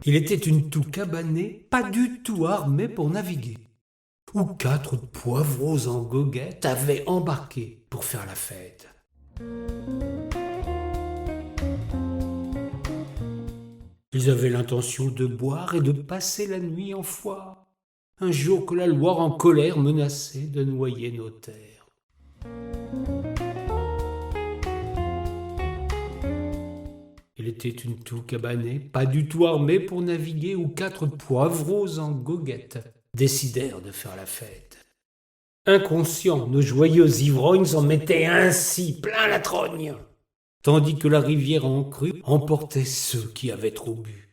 Il était une toux cabanée, pas du tout armée pour naviguer, où 4 poivreaux en goguette avaient embarqué pour faire la fête. Ils avaient l'intention de boire et de passer la nuit en foire, un jour que la Loire en colère menaçait de noyer nos terres. Il était une toux cabanée, pas du tout armée pour naviguer, où 4 poivreaux en goguette décidèrent de faire la fête. Inconscients, nos joyeux ivrognes en mettaient ainsi plein la trogne, tandis que la rivière en crue emportait ceux qui avaient trop bu.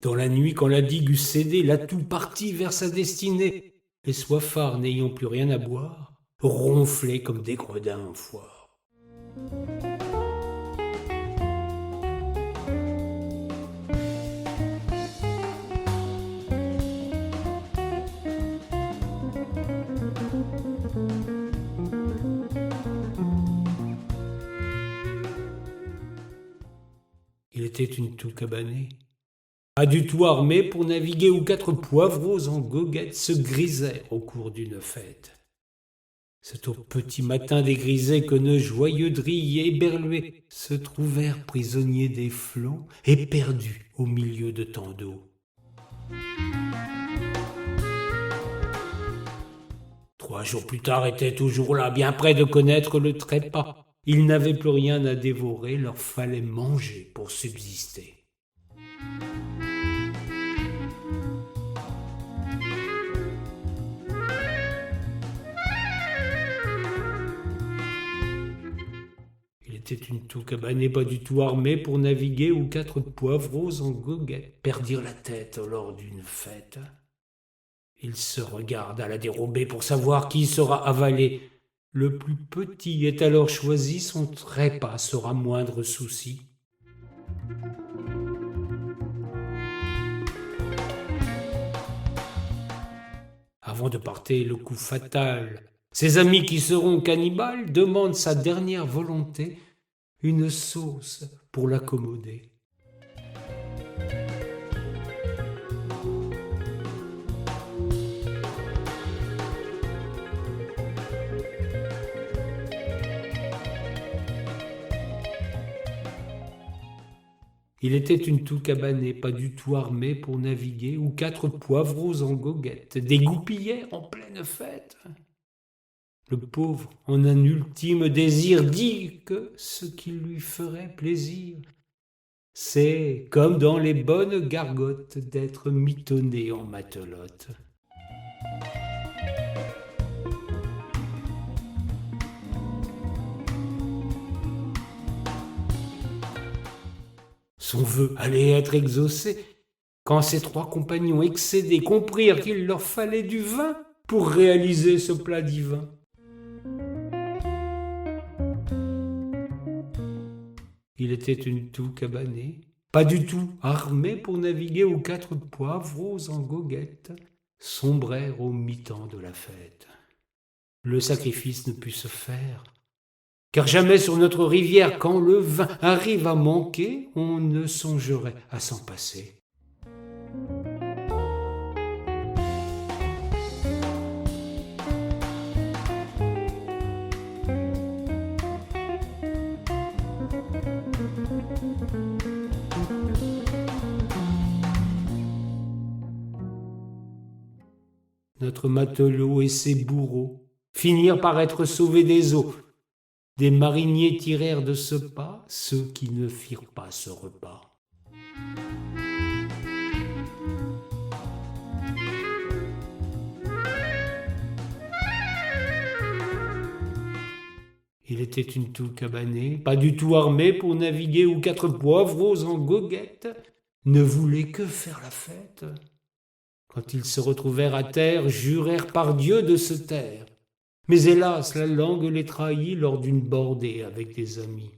Dans la nuit, quand la digue eut cédé, la toux partit vers sa destinée. Les soifards, n'ayant plus rien à boire, ronflaient comme des gredins en foire. Il était une toux cabanée, pas du tout armée pour naviguer, où 4 poivreaux en goguette se grisaient au cours d'une fête. C'est au petit matin dégrisé que nos joyeux drilles éberlués se trouvèrent prisonniers des flots et perdus au milieu de tant d'eau. 3 jours plus tard étaient toujours là, bien près de connaître le trépas. Ils n'avaient plus rien à dévorer, leur fallait manger pour subsister. Il était une toux cabanée, pas du tout armée pour naviguer, où 4 poivreaux en goguette perdirent la tête lors d'une fête. Ils se regardent à la dérobée pour savoir qui sera avalé. Le plus petit est alors choisi, son trépas sera moindre souci. Avant de porter le coup fatal, ses amis qui seront cannibales demandent sa dernière volonté, une sauce pour l'accommoder. Il était une toux cabanée, pas du tout armée pour naviguer, où 4 poivreaux en goguette dégoupillaient en pleine fête. Le pauvre, en un ultime désir, dit que ce qui lui ferait plaisir, c'est, comme dans les bonnes gargotes, d'être mitonné en matelote. Son vœu allait être exaucé, quand ses 3 compagnons excédés comprirent qu'il leur fallait du vin pour réaliser ce plat divin. Il était une toux cabanée, pas du tout armée pour naviguer, où 4 poivreaux en goguette sombrèrent au mi-temps de la fête. Le sacrifice ne put se faire, car jamais sur notre rivière, quand le vin arrive à manquer, on ne songerait à s'en passer. Notre matelot et ses bourreaux finirent par être sauvés des eaux. Des mariniers tirèrent de ce pas ceux qui ne firent pas ce repas. Il était une toux cabanée, pas du tout armée pour naviguer, où 4 poivreaux en goguette ne voulaient que faire la fête. Quand ils se retrouvèrent à terre, jurèrent par Dieu de se taire. Mais hélas, la langue les trahit lors d'une bordée avec des amis.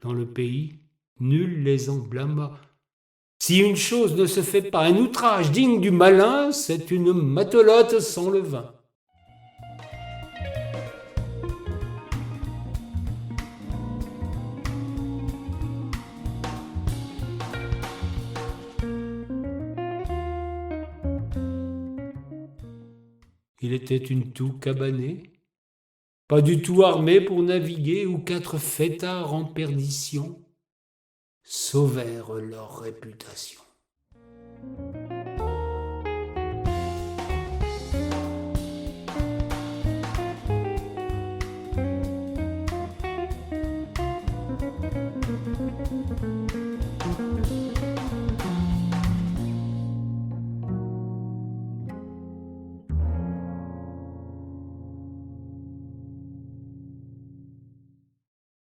dans le pays, nul les en blâma. Si une chose ne se fait pas, un outrage digne du malin, c'est une matelote sans levain. Il était une toux cabanée, pas du tout armé pour naviguer, où 4 fêtards en perdition sauvèrent leur réputation.